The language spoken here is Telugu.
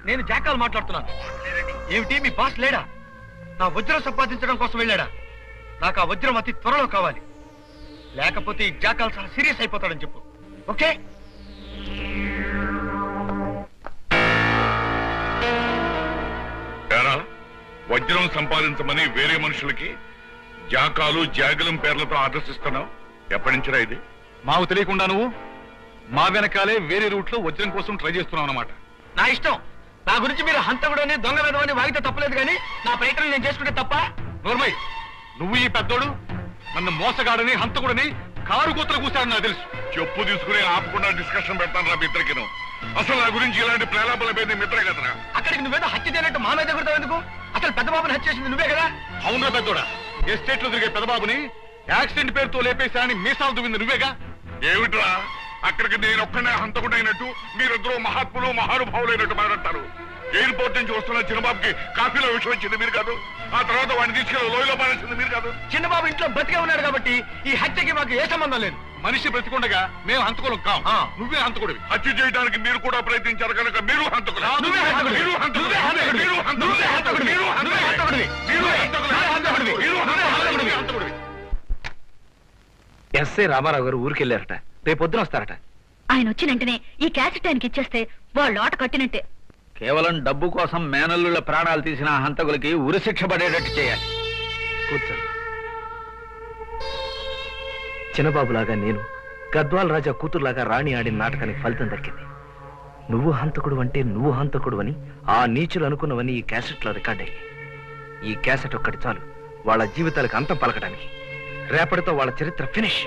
నేను జాకాలు మాట్లాడుతున్నాను. ఏమిటి మీ బాస్ లేడా? నా వజ్రం సంపాదించడం కోసం వెళ్ళాడా? నాకు ఆ వజ్రం అతి త్వరలో కావాలి, లేకపోతే ఈ జాకాలు చాలా సీరియస్ అయిపోతాడని చెప్పు. ఓకే? వజ్రం సంపాదించమని వేరే మనుషులకి జాకాలు జాగలం పేర్లతో ఆర్డర్స్ ఇస్తున్నావు. ఎప్పటి నుంచిరా ఇది? మాకు తెలియకుండా నువ్వు మా వెనకాలే వేరే రూట్ లో వజ్రం కోసం ట్రై చేస్తున్నావు అన్నమాట. నా ఇష్టం. నా గురించి మీరు హంతకుడని దొంగ వెదవని వాగితే తప్పలేదు, కానీ నా ప్రయత్నం నేను చేసుకుంటే తప్ప? నోర్మై, నువ్వు ఈ పెద్దోడు నన్ను మోసగాడని హంతకుడని కారు కూతురు కూర్చాడని నాకు తెలుసు. చెప్పు తీసుకుని ఆపకుండా డిస్కషన్ పెడతాను రా మిత్రకి. అసలు నా గురించి ఇలాంటి ప్రేలాపల మీద మిత్రే కదరా. అక్కడికి నువ్వేదో హత్య చేయనట్టు మా మీద ఎగురుతావు ఎందుకు? అసలు పెద్ద బాబుని హత్య చేసింది నువ్వే కదా? అవునా పెద్దోడా? ఎస్టేట్ లో తిరిగే పెద్దబాబుని యాక్సిడెంట్ పేరుతో లేపేశాని మీసాలు దువ్వింది నువ్వేగా? ఏమిట్రా అక్కడికి నేను ఒక్కనే హంతకుడైనట్టు మీరిద్దరూ మహాత్ములు మహానుభావులైనట్టు మాట్లాడతారు. ఎయిర్పోర్ట్ నుంచి వస్తున్న చిన్నబాబుకి కాఫీలో విషయం వచ్చింది మీరు కాదు, ఆ తర్వాత వాడిని తీసుకెళ్లి లోయలో పారేసింది మీరు కాదు. చిన్నబాబు ఇంట్లో బతికే ఉన్నాడు కాబట్టి ఈ హత్యకి మాకు ఏ సంబంధం లేదు. మనిషి బ్రతికుండగా మేము హంతకులం కాం. నువ్వే హంతకుడివి. హత్య చేయడానికి మీరు కూడా ప్రయత్నించారు కనుక మీరు హంతకులు. ఎస్ఐ రామారావు గారు ఊరికెళ్ళారట, రేపొద్దున వస్తారట. ఆయన వచ్చినంటనే ఈ క్యాసెట్ ఆయనకి ఇచ్చేస్తే వాళ్ళు ఆట కట్టినట్టే. కేవలం డబ్బు కోసం మేనల్లుల ప్రాణాలు తీసిన హంతకులకి ఉరిశిక్ష పడేటట్టు చేయాలి. కూర్చోండి. చిన్నబాబులాగా నేను గద్వాల్ రాజా కూతురులాగా రాణి ఆడిన నాటకానికి ఫలితం దక్కింది. నువ్వు హంతకుడు అంటే నువ్వు హంతకుడు అని ఆ నీచులు అనుకున్నవని ఈ క్యాసెట్లో రికార్డ్ అయ్యి. ఈ క్యాసెట్ ఒక్కటి చాలు వాళ్ళ జీవితాలకు అంతం పలకడానికి. రేపటితో వాళ్ళ చరిత్ర ఫినిష్.